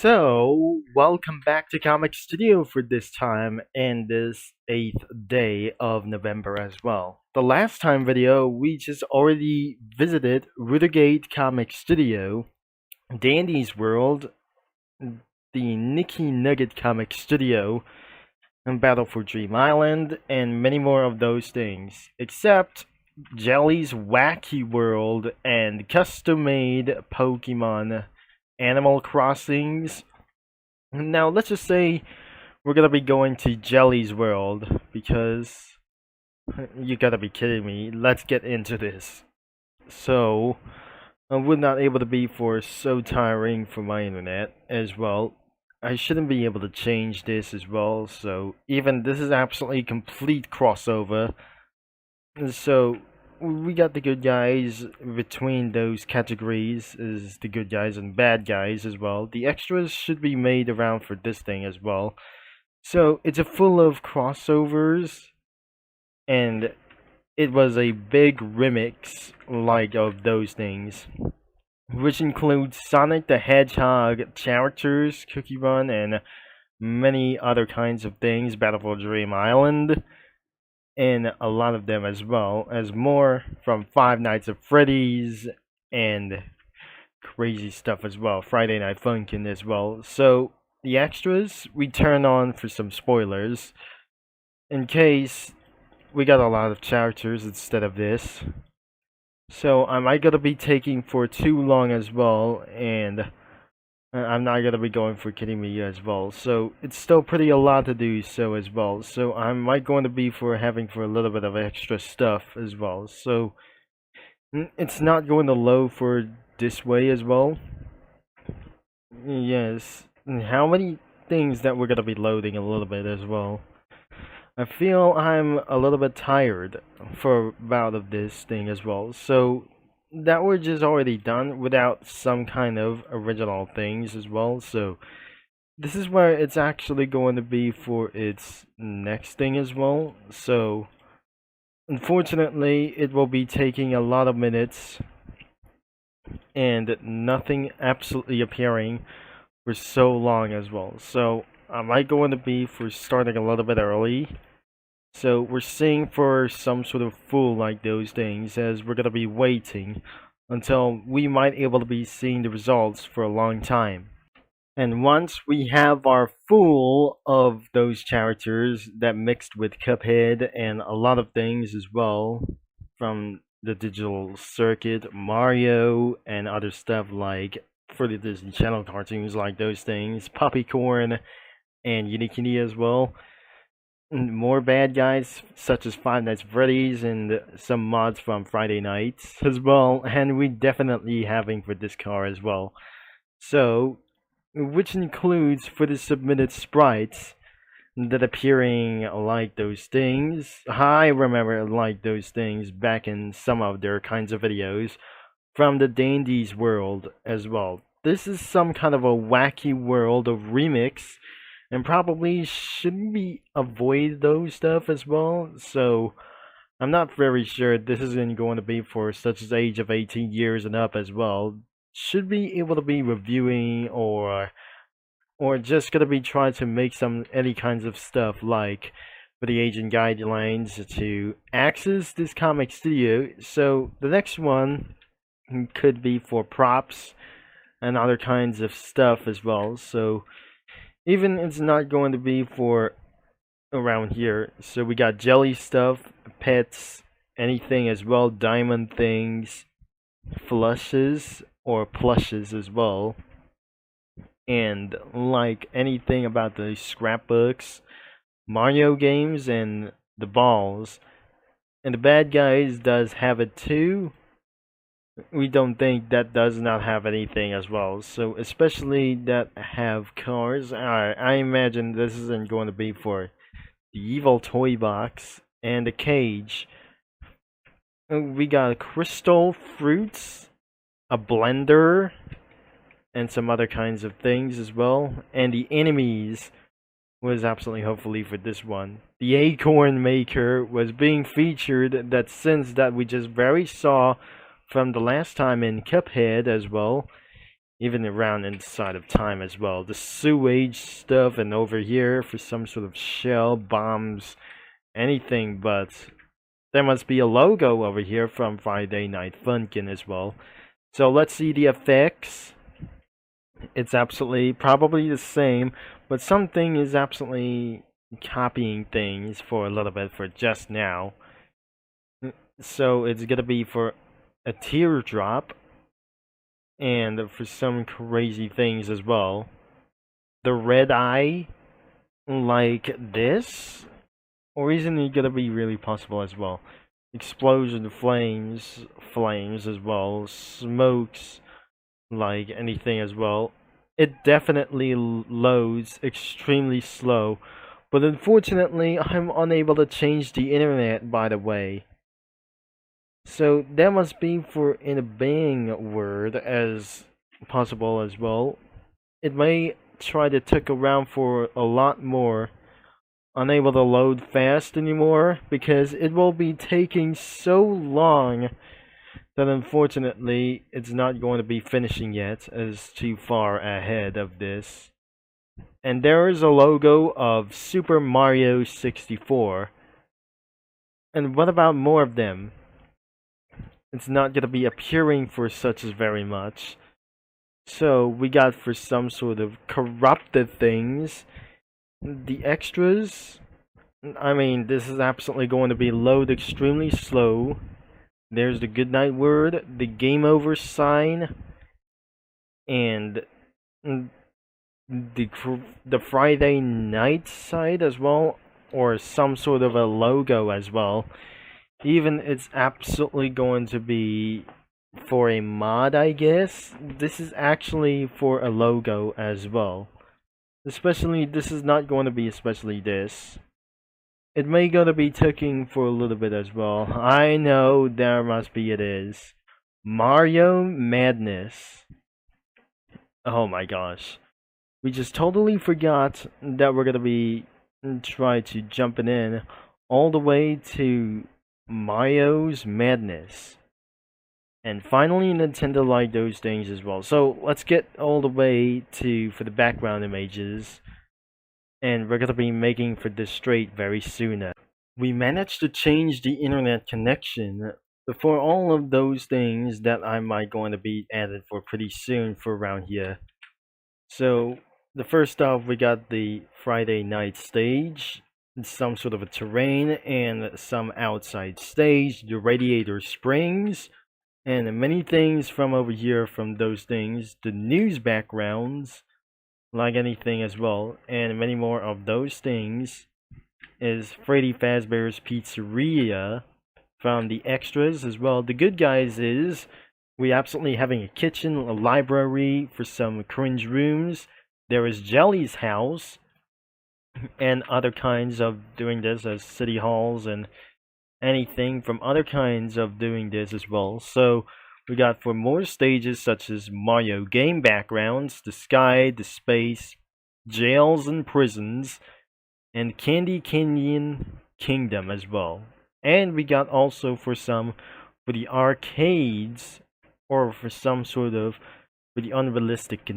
So, welcome back to Comic Studio for this time and this 8th day of November as well. The last time video, we just already visited Ruthergate Comic Studio, Dandy's World, the Nicky Nugget Comic Studio, and Battle for Dream Island, and many more of those things. Except Jelly's Wacky World and custom-made Pokemon Animal Crossings. Now, let's just say we're gonna be going to Jelly's World because you gotta be kidding me. Let's get into this. So, I would not able to be for so tiring for my internet as well. I shouldn't be able to change this as well. So, even this is absolutely complete crossover. So, we got the good guys between those categories is the good guys and bad guys as well. The extras should be made around for this thing as well. So it's a full of crossovers, and it was a big remix like of those things, which includes Sonic the Hedgehog characters, Cookie Run, and many other kinds of things, Battle for Dream Island, and a lot of them as well as more from Five Nights at Freddy's and crazy stuff as well, Friday Night Funkin' as well. So the extras we turn on for some spoilers in case we got a lot of characters instead of this. So I might gonna be taking for too long as well, and I'm not gonna be going for kidding me as well. So it's still pretty a lot to do so as well. So I might going to be for having for a little bit of extra stuff as well. So it's not going to load for this way as well. Yes. How many things that we're gonna be loading a little bit as well. I feel I'm a little bit tired for about of this thing as well. So that we're just already done without some kind of original things as well. So this is where it's actually going to be for its next thing as well. So unfortunately, it will be taking a lot of minutes and nothing absolutely appearing for so long as well. So I might going to be for starting a little bit early. So we're seeing for some sort of fool like those things, as we're gonna be waiting until we might able to be seeing the results for a long time. And once we have our full of those characters that mixed with Cuphead and a lot of things as well from the digital circuit, Mario and other stuff like for the Disney Channel cartoons like those things, Puppycorn and Unikini as well. More bad guys such as Five Nights at Freddy's and some mods from Friday Nights as well, and we definitely having for this car as well. So, which includes for the submitted sprites that appearing like those things. I remember like those things back in some of their kinds of videos from the Dandy's world as well. This is some kind of a wacky world of remix, and probably shouldn't we avoid those stuff as well. So I'm not very sure this isn't going to be for such as age of 18 years and up as well. Should be able to be reviewing or just gonna be trying to make some any kinds of stuff like for the agent guidelines to access this comic studio. So the next one could be for props and other kinds of stuff as well. So even it's not going to be for around here. So we got jelly stuff, pets, anything as well, diamond things, flushes or plushes as well. And like anything about the scrapbooks, Mario games, and the balls. And the bad guys does have it too. We don't think that does not have anything as well. So especially that have cars. I imagine this isn't going to be for the evil toy box and the cage. We got crystal fruits, a blender, and some other kinds of things as well. And the enemies was absolutely hopefully for this one. The acorn maker was being featured that since that we just very saw from the last time in Cuphead as well. even around inside of time as well. The sewage stuff, and over here for some sort of shell, bombs, anything, but there must be a logo over here from Friday Night Funkin' as well. So let's see the effects. It's absolutely probably the same, but something is absolutely copying things for a little bit for just now. So it's gonna be for a teardrop and for some crazy things as well. The red eye, like this, or isn't it gonna be really possible as well? Explosion flames as well, smokes, like anything as well. It definitely loads extremely slow, but unfortunately I'm unable to change the internet, by the way. So that must be for in a bang word as possible as well. It may try to take around for a lot more, unable to load fast anymore because it will be taking so long that unfortunately it's not going to be finishing yet, as too far ahead of this. And there is a logo of Super Mario 64. And what about more of them? It's not going to be appearing for such as very much. So we got for some sort of corrupted things, the extras. I mean, this is absolutely going to be load extremely slow. There's the goodnight word, the game over sign, and the Friday night side as well, or some sort of a logo as well. Even it's absolutely going to be for a mod, I guess. This is actually for a logo as well. Especially, this is not going to be especially this. It may gonna be taking for a little bit as well. I know there must be it is. Mario Madness. Oh my gosh. We just totally forgot that we're gonna be try to jumping in all the way to Mario's Madness. And finally Nintendo liked those things as well. So let's get all the way to for the background images. And we're gonna be making for this straight very soon. We managed to change the internet connection for all of those things that I might going to be added for pretty soon for around here. So the first off, we got the Friday night stage, some sort of a terrain, and some outside stage, the radiator springs, and many things from over here from those things, the news backgrounds, like anything as well, and many more of those things is Freddy Fazbear's Pizzeria from the extras as well. The good guys is we absolutely having a kitchen, a library for some cringe rooms. There is Jelly's house and other kinds of doing this as city halls and anything from other kinds of doing this as well. So we got for more stages such as Mario game backgrounds, the sky, the space, jails and prisons, and Candy Canyon Kingdom as well. And we got also for for the arcades, or for some sort of for the unrealistic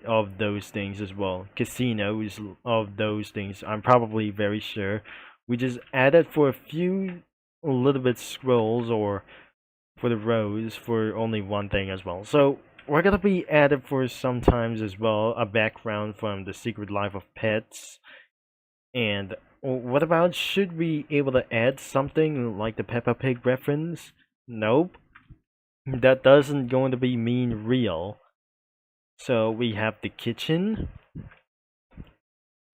of those things as well. Casinos of those things. I'm probably very sure. We just added for a few little bit scrolls or for the rows for only one thing as well. So we're gonna be added for sometimes as well a background from the Secret Life of Pets. And what about should we able to add something like the Peppa Pig reference? Nope. That doesn't going to be mean real. So we have the kitchen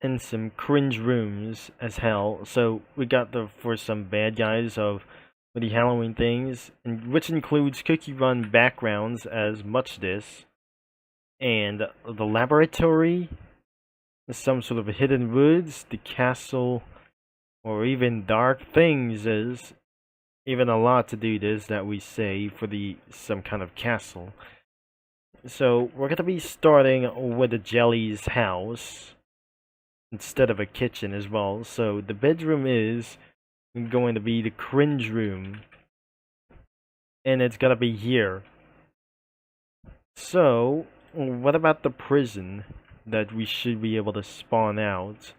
and some cringe rooms as hell. So we got the for some bad guys of the Halloween things, and which includes Cookie Run backgrounds as much this, and the laboratory, some sort of hidden woods, the castle, or even dark things is even a lot to do this that we say for the some kind of castle. So we're gonna be starting with the Jelly's house instead of a kitchen as well. So the bedroom is going to be the cringe room, and it's gonna be here. So what about the prison that we should be able to spawn out?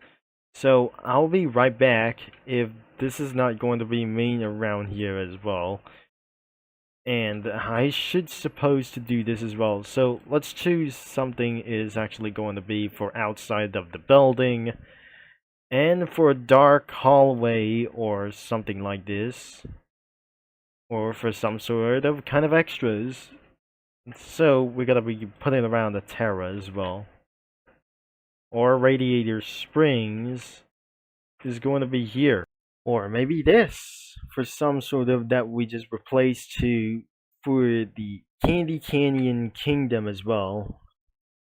So I'll be right back if this is not going to be main around here as well. And I should suppose to do this as well. So let's choose something is actually going to be for outside of the building. And for a dark hallway or something like this. Or for some sort of kind of extras. So we're gonna be putting around a Terra as well. Or Radiator Springs is going to be here. Or maybe this for some sort of that we just replaced to for the Candy Canyon Kingdom as well.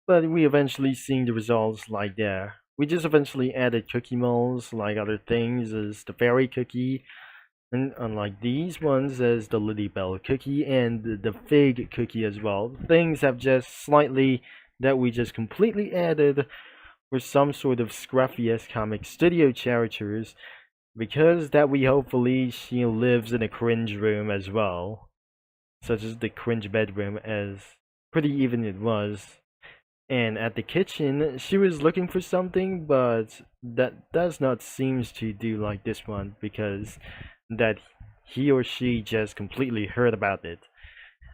But we eventually seen the results like there. We just eventually added cookie molds like other things as the fairy cookie, and unlike these ones as the Lily Bell cookie and the fig cookie as well. Things have just slightly that we just completely added for some sort of Scruffy-esque comic studio characters, because that we hopefully she lives in a cringe room as well, such as the cringe bedroom as pretty even it was. And at the kitchen, she was looking for something, but that does not seems to do like this one, because that he or she just completely heard about it.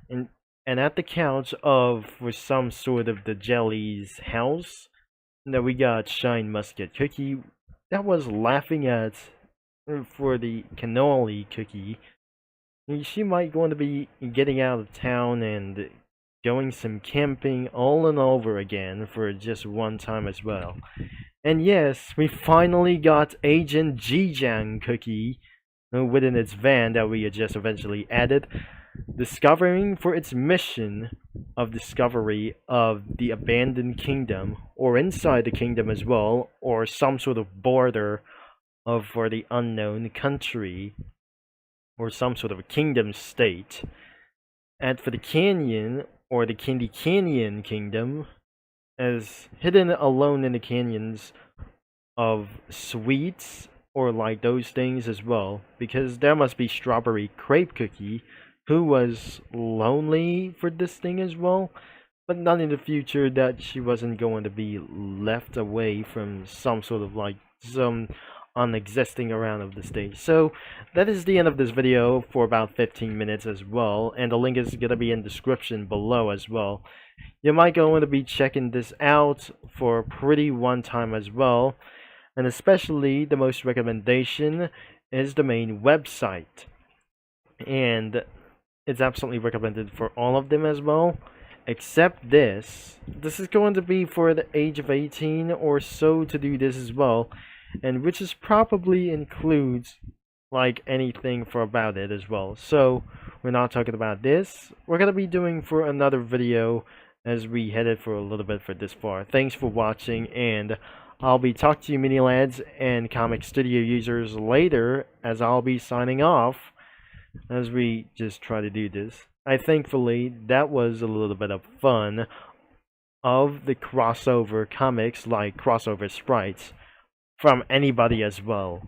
And at the couch of for some sort of the jelly's house, that we got Shine Musket Cookie that was laughing at for the cannoli cookie. She might going to be getting out of town and going some camping all and over again for just one time as well. And yes, we finally got Agent Jijang Cookie within its van that we had just eventually added, discovering for its mission of discovery of the abandoned kingdom, or inside the kingdom as well, or some sort of border of for the unknown country, or some sort of a kingdom state. And for the canyon, or the Candy Canyon Kingdom, as hidden alone in the canyons of sweets, or like those things as well, because there must be Strawberry Crepe Cookie, who was lonely for this thing as well, but not in the future that she wasn't going to be left away from some sort of like some unexisting around of the stage. So that is the end of this video for about 15 minutes as well, and the link is going to be in the description below as well. You might go to be checking this out for pretty one time as well, and especially the most recommendation is the main website, and it's absolutely recommended for all of them as well, except this is going to be for the age of 18 or so to do this as well, and which is probably includes like anything for about it as well. So we're not talking about this. We're gonna be doing for another video as we headed for a little bit for this far. Thanks for watching, and I'll be talking to you mini lads and comic studio users later, as I'll be signing off as we just try to do this. Thankfully that was a little bit of fun of the crossover comics, like crossover sprites from anybody as well.